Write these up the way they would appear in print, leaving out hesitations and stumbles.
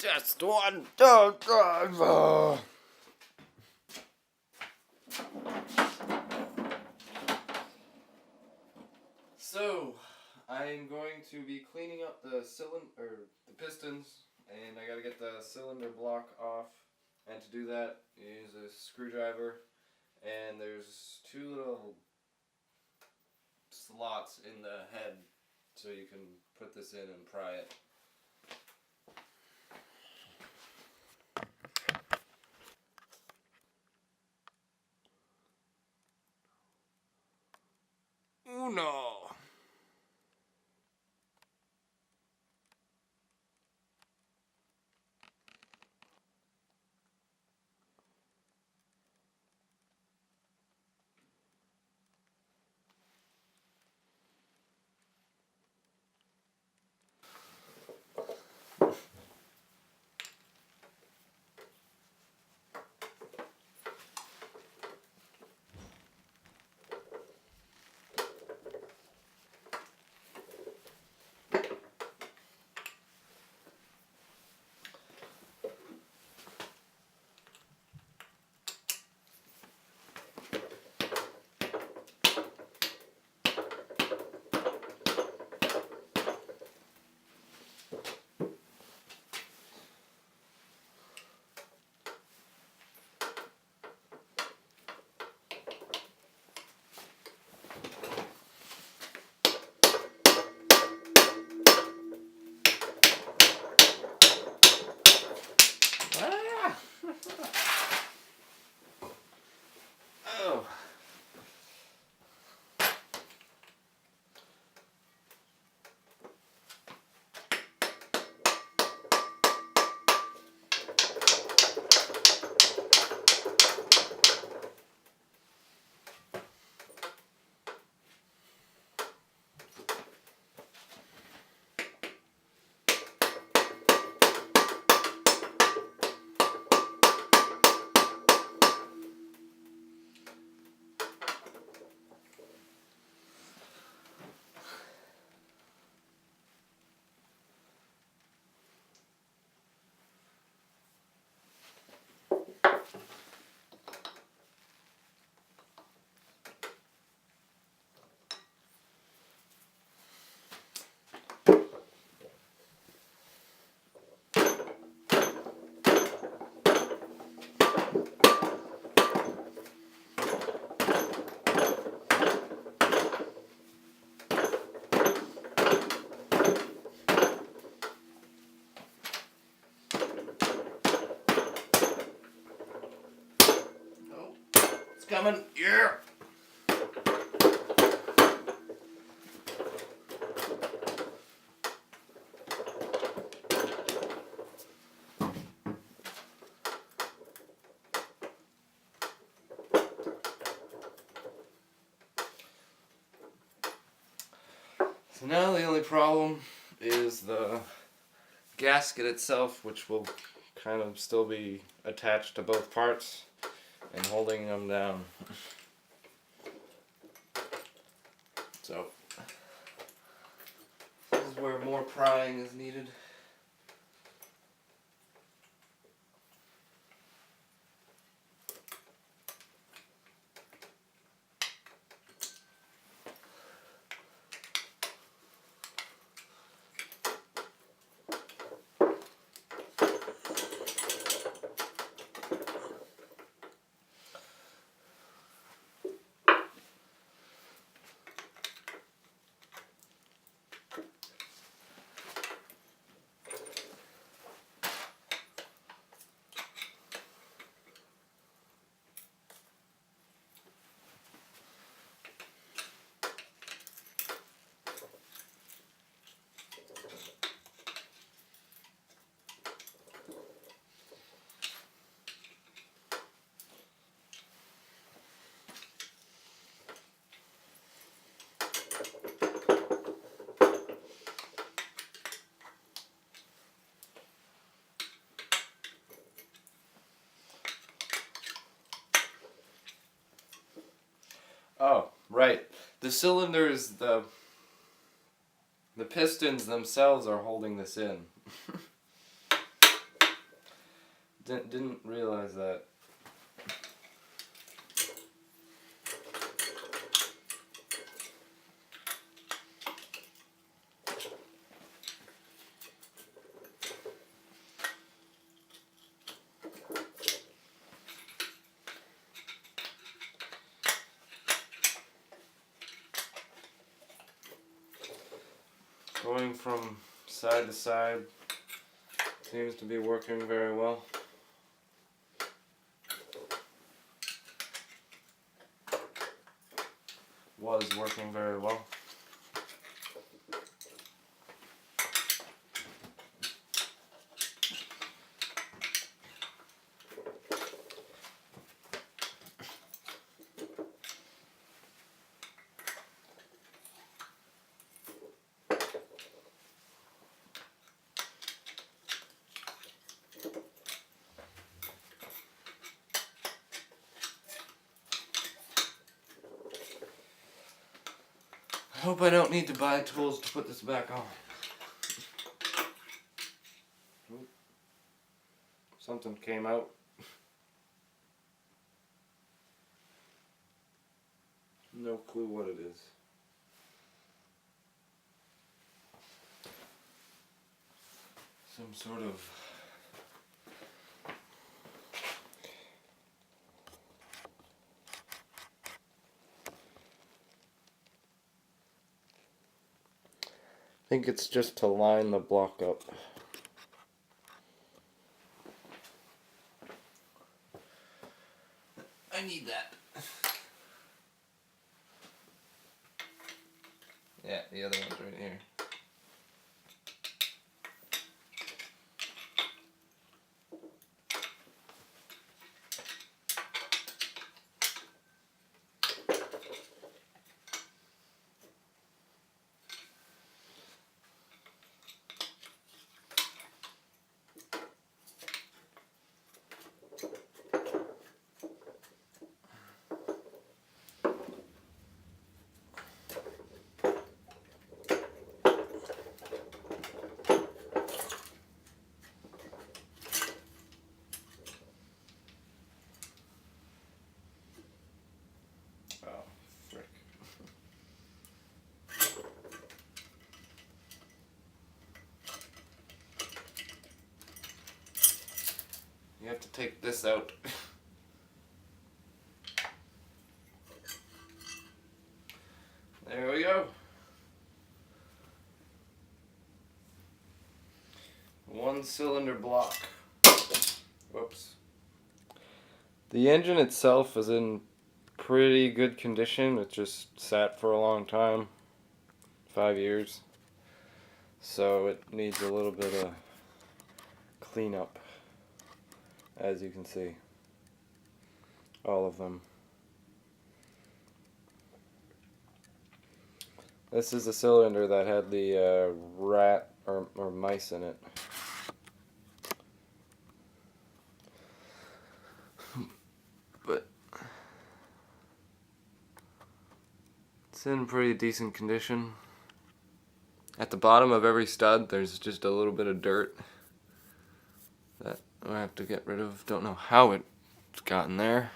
Just one, two, three, four. So, I'm going to be cleaning up the pistons, and I gotta get the cylinder block off. And to do that, you use a screwdriver, and there's two little slots in the head, so you can put this in and pry it. Uno. Oh. It's coming, yeah! So now the only problem is the gasket itself, which will kind of still be attached to both parts and holding them down. So, this is where more prying is needed. Oh, right. The cylinders, the pistons themselves are holding this in. Didn't realize that. Going from side to side seems to be working very well. Was working very well. I hope I don't need to buy tools to put this back on. Oop. Something came out. No clue what it is. Some sort of I think it's just to line the block up. I need that. Yeah, the other one's right here. You have to take this out. There we go. One cylinder block. Whoops. The engine itself is in pretty good condition. It just sat for a long time. 5 years. So it needs a little bit of cleanup, as you can see. All of them. This is the cylinder that had the rat or mice in it. But it's in pretty decent condition. At the bottom of every stud there's just a little bit of dirt that I have to get rid of. Don't know how it's gotten there.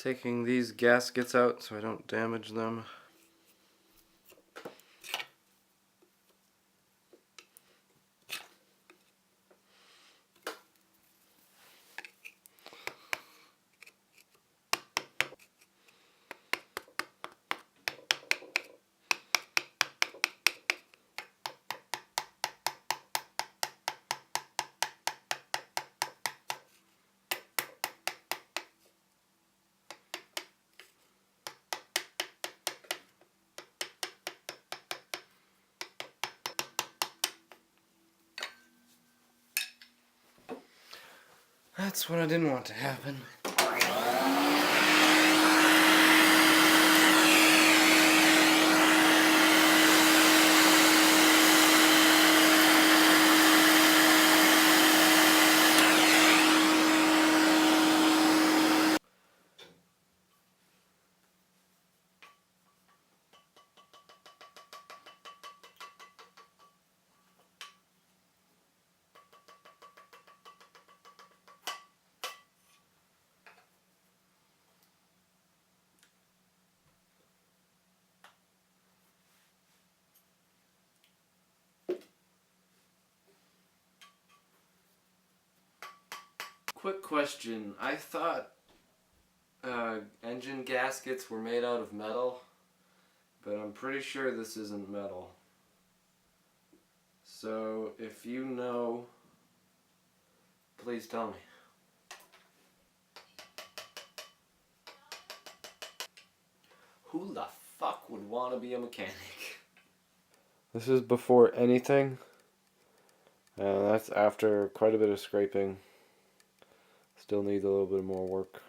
Taking these gaskets out so I don't damage them. That's what I didn't want to happen. Quick question. I thought engine gaskets were made out of metal, but I'm pretty sure this isn't metal. So if you know, please tell me. Who the fuck would want to be a mechanic? This is before anything. That's after quite a bit of scraping. Still needs a little bit more work.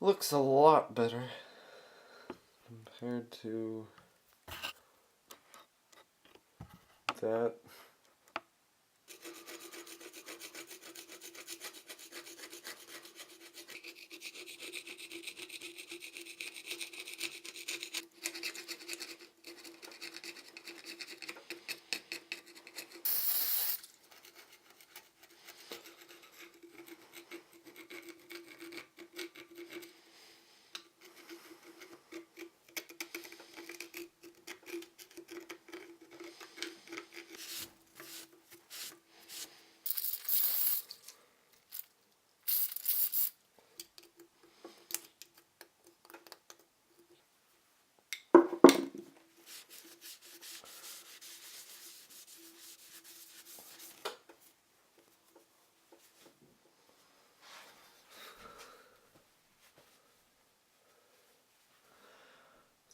Looks a lot better compared to that.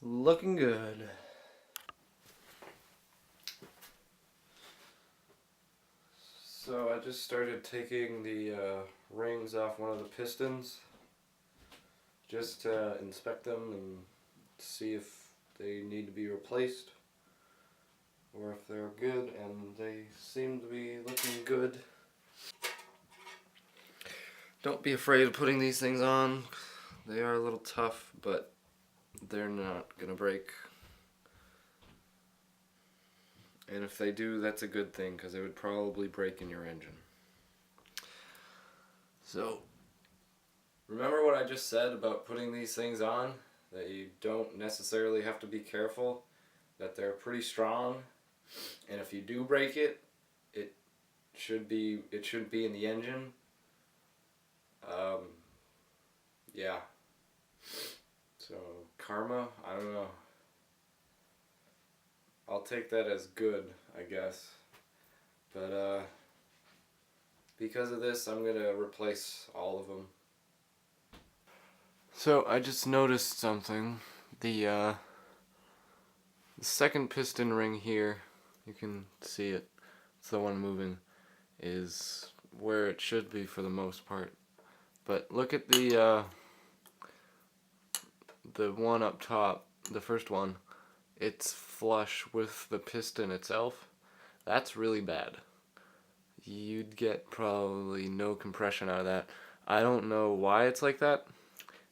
Looking good. So I just started taking the rings off one of the pistons just to inspect them and see if they need to be replaced or if they're good, and they seem to be looking good. Don't be afraid of putting these things on. They are a little tough, but they're not gonna break. And if they do, that's a good thing, because they would probably break in your engine. So, remember what I just said about putting these things on? That you don't necessarily have to be careful, that they're pretty strong, and if you do break it, it shouldn't be in the engine. Yeah. So, karma, I don't know. I'll take that as good, I guess. But, because of this, I'm gonna replace all of them. So, I just noticed something. The second piston ring here, you can see it, it's the one moving, is where it should be for the most part. But look at the one up top, the first one. It's flush with the piston itself. That's really bad. You'd get probably no compression out of that. I don't know why it's like that.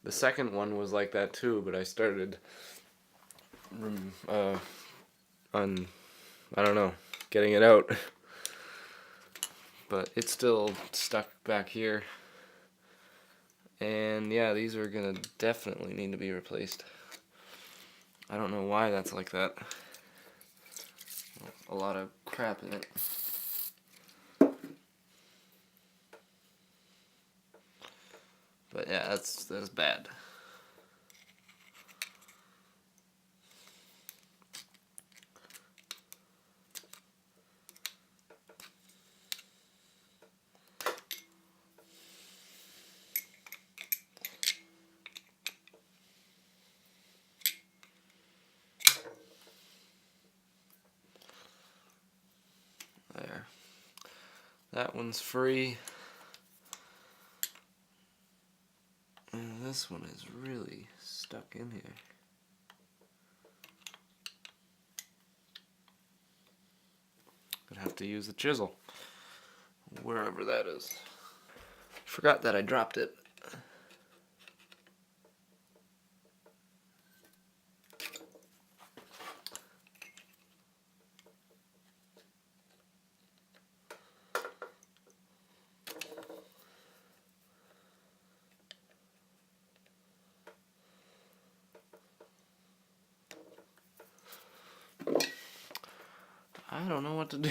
The second one was like that too, but I started I don't know, getting it out. But it's still stuck back here. And yeah, these are gonna definitely need to be replaced. I don't know why that's like that. A lot of crap in it. But yeah, that's bad. There. That one's free. And this one is really stuck in here. Gonna have to use the chisel. Wherever that is. Forgot that I dropped it. I don't know what to do.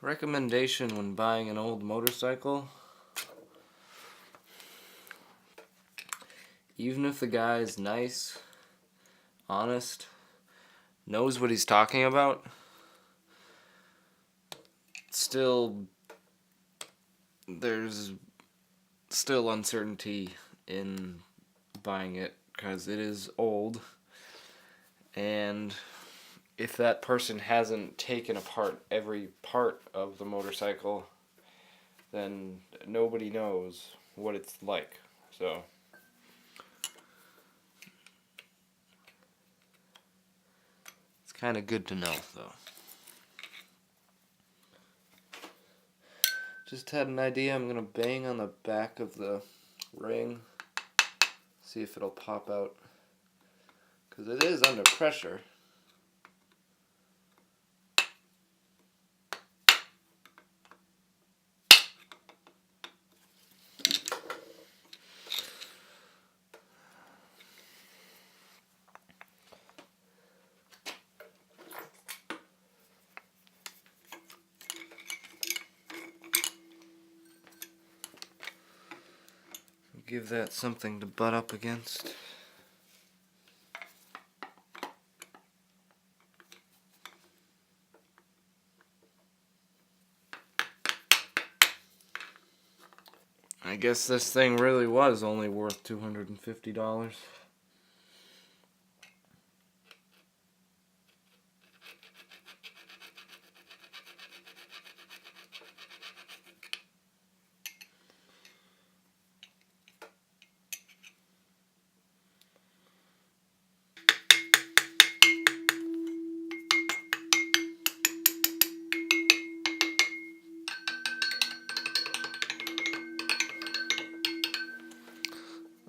Recommendation when buying an old motorcycle: even if the guy is nice, honest, knows what he's talking about, there's still uncertainty in buying it because it is old, and if that person hasn't taken apart every part of the motorcycle, then nobody knows what it's like. So it's kind of good to know, though. Just had an idea. I'm gonna bang on the back of the ring, see if it'll pop out, because it is under pressure. Give that something to butt up against. I guess this thing really was only worth $250.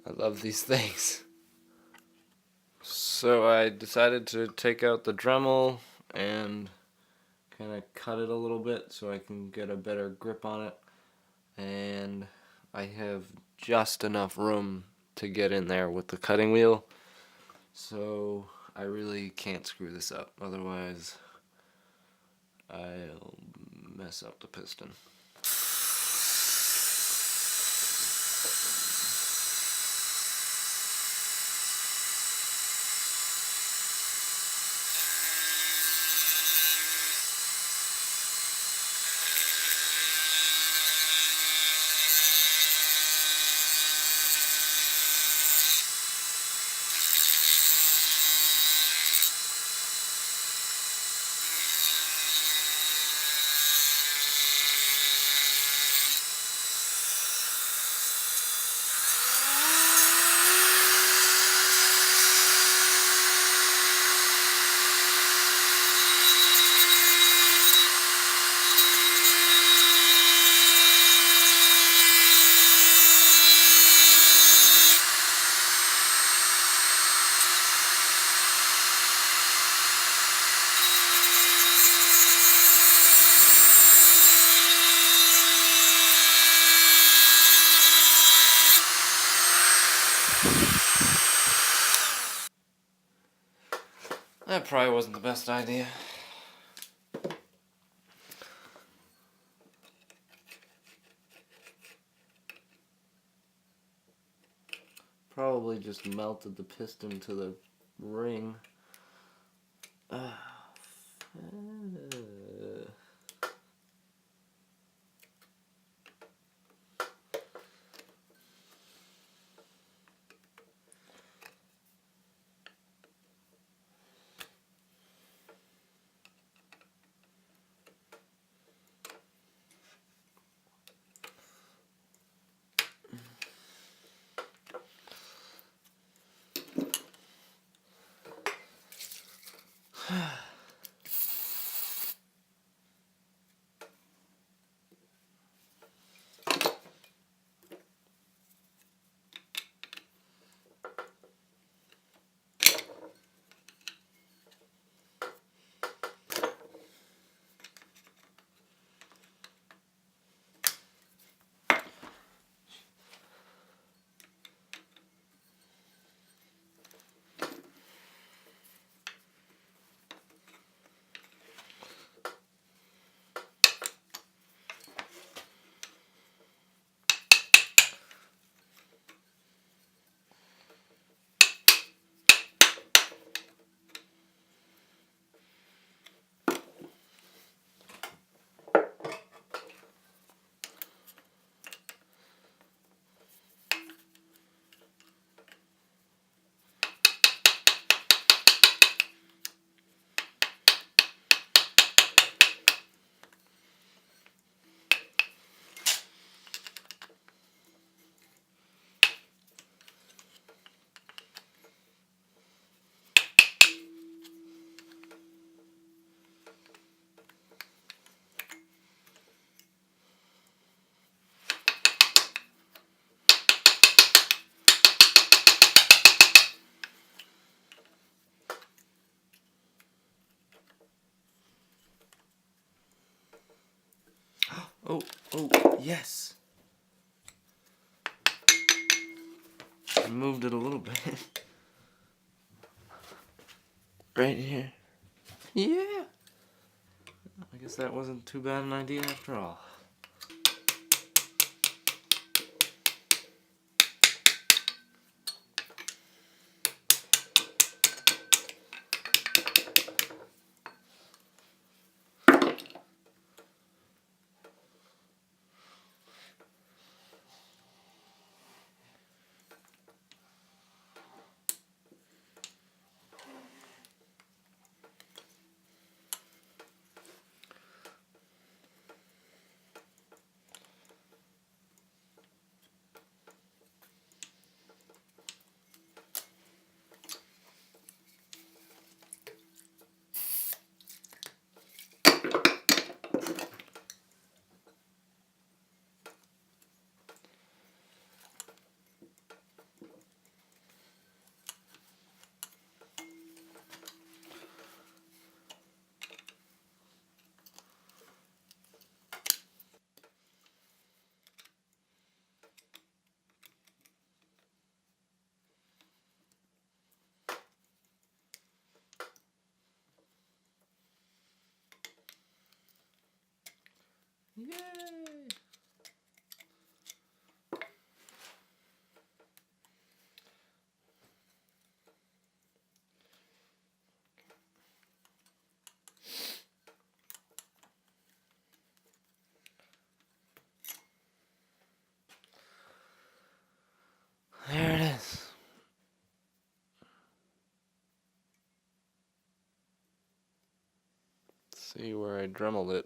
I love these things. So I decided to take out the Dremel and kind of cut it a little bit so I can get a better grip on it. And I have just enough room to get in there with the cutting wheel. So I really can't screw this up. Otherwise, I'll mess up the piston. probably wasn't the best idea. Probably just melted the piston to the ring. Oh, yes. I moved it a little bit. Right here. Yeah. I guess that wasn't too bad an idea after all. Yay! There it is. See where I dremeled it.